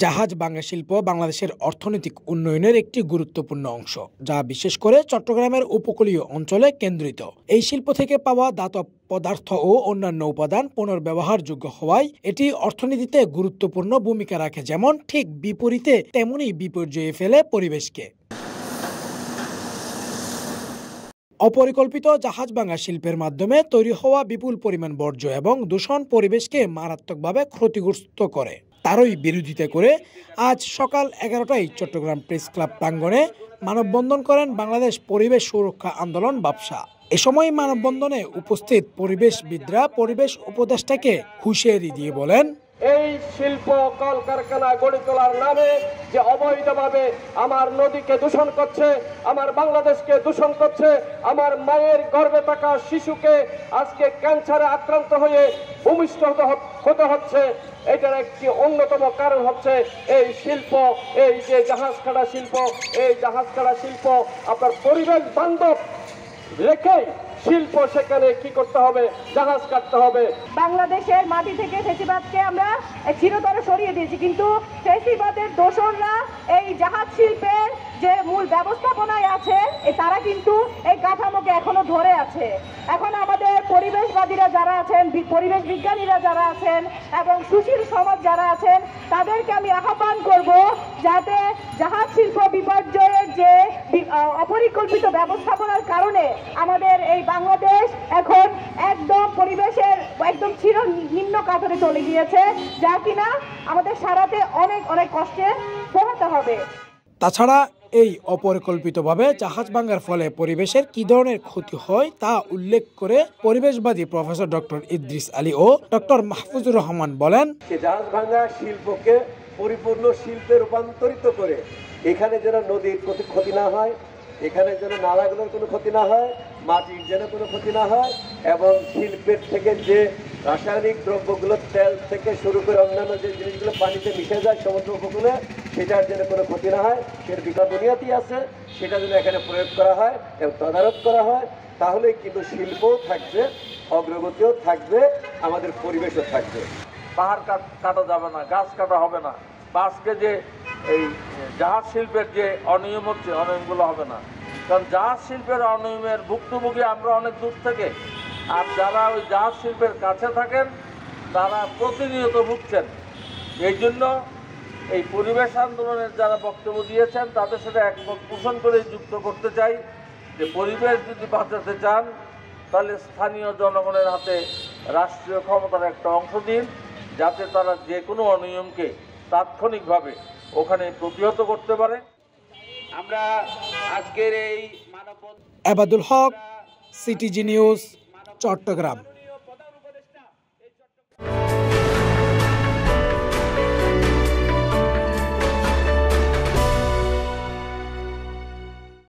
জাহাজ ভাঙা শিল্প বাংলাদেশের অর্থনৈতিক উন্নয়নের একটি গুরুত্বপূর্ণ অংশ, যা বিশেষ করে চট্টগ্রামের উপকূলীয় অঞ্চলে কেন্দ্রিত। এই শিল্প থেকে পাওয়া ধাতব পদার্থ ও অন্যান্য উপাদান পুনর্ব্যবহারযোগ্য হওয়ায় এটি অর্থনীতিতে গুরুত্বপূর্ণ ভূমিকা রাখে, যেমন ঠিক বিপরীতে তেমনি বিপর্যয়ে ফেলে পরিবেশকে। অপরিকল্পিত জাহাজ ভাঙা শিল্পের মাধ্যমে তৈরি হওয়া বিপুল পরিমাণ বর্জ্য এবং দূষণ পরিবেশকে মারাত্মকভাবে ক্ষতিগ্রস্ত করে। তারই বিরোধিতা করে আজ সকাল 11টায় চট্টগ্রাম প্রেস ক্লাব প্রাঙ্গণে মানববন্ধন করেন বাংলাদেশ পরিবেশ সুরক্ষা আন্দোলন বাপসা। এ সময় মানববন্ধনে উপস্থিত পরিবেশবিদরা পরিবেশ উপদেষ্টাকে হুঁশিয়ারি দিয়ে বলেন, এই শিল্প কলকারখানা গড়ে তোলার নামে যে অবৈধভাবে আমার নদীকে দূষণ করছে, আমার বাংলাদেশকে দূষণ করছে, আমার মায়ের গর্ভে থাকা শিশুকে আজকে ক্যান্সারে আক্রান্ত হয়ে ভূমিষ্ঠ হতে হচ্ছে, এটার একটি অন্যতম কারণ হচ্ছে এই শিল্প। এই যে জাহাজ কাটা শিল্প, এই জাহাজ কাটা শিল্প আপনার পরিবেশ বান্ধব রেখে শিল্প সেখানে কি করতে হবে, জাহাজ কাটতে হবে। বাংলাদেশের মাটি থেকে ফেসিবাদকে আমরা চিরতরে সরিয়ে দিয়েছি, কিন্তু ফেসিবাদের দোসররা এই জাহাজ শিল্পের যে মূল ব্যবস্থাপনায় আছে তারা কিন্তু এই কাঠামোকে এখনো ধরে আছে। এখন আমাদের পরিবেশবাদীরা যারা আছেন, পরিবেশ বিজ্ঞানীরা যারা আছেন এবং সুশীল সমাজ যারা আছেন, তাদেরকে আমি আহ্বান করব যাতে জাহাজ শিল্প বিপর্যয়ের যে অপরিকল্পিত ব্যবস্থাপনার কারণে আমাদের এই বাংলাদেশ এখন একদম পরিবেশের একদম চির নিম্ন কাতরে চলে গিয়েছে, যা কিনা আমাদের সারাতে অনেক অনেক কষ্টে পোহাতে হবে। তাছাড়া এই অপরিকল্পিতভাবে জাহাজ ভাঙার ফলে পরিবেশের কি ধরনের ক্ষতি হয় তা উল্লেখ করে পরিবেশবাদী প্রফেসর ডক্টর ইদ্রিস আলী ও ডক্টর মাহফুজুর রহমান বলেন, জাহাজ ভাঙা শিল্পকে পরিপূর্ণ শিল্পে রূপান্তরিত করে এখানে যেন নদীর ক্ষতি না হয়, এখানে যেন নালাগুলোর কোনো ক্ষতি না হয়, মাটির যেন কোনো ক্ষতি না হয়, এবং শিল্পের থেকে যে রাসায়নিক দ্রব্যগুলো তেল থেকে শুরু করে অন্যান্য যে জিনিসগুলো পানিতে মিশে যায় সমুদ্র উপকূলে, সেটার যেন কোনো ক্ষতি না হয়, সেটা বিকল্প বুনিয়াদি আছে, সেটা যেন এখানে প্রয়োগ করা হয় এবং তদারক করা হয়। তাহলে কিন্তু শিল্পও থাকবে, অগ্রগতিও থাকবে, আমাদের পরিবেশও থাকবে। পাহাড় কাটা যাবে না, গাছ কাটা হবে না, বা আজকে যে এই জাহাজ শিল্পের যে অনিয়ম হচ্ছে, অনিয়মগুলো হবে না। কারণ জাহাজ শিল্পের অনিয়মের ভুক্তভোগী আমরা অনেক দূর থেকে, আর যারা ওই জাহাজ শিল্পের কাছে থাকেন তারা প্রতিনিয়ত ভুগছেন। এই জন্য এই পরিবেশ আন্দোলনের যারা বক্তব্য দিয়েছেন তাদের সাথে একমত পোষণ করে যুক্ত করতে চাই যে পরিবেশ যদি বাঁচাতে চান তাহলে স্থানীয় জনগণের হাতে রাষ্ট্রীয় ক্ষমতার একটা অংশ দিন, যাতে তারা যে কোনো অনিয়মকে তাৎক্ষণিকভাবে ওখানে প্রতিহত করতে পারে। আমরা আজকের এই আবাদুল হক, সিটিজি নিউজ, চট্টগ্রাম।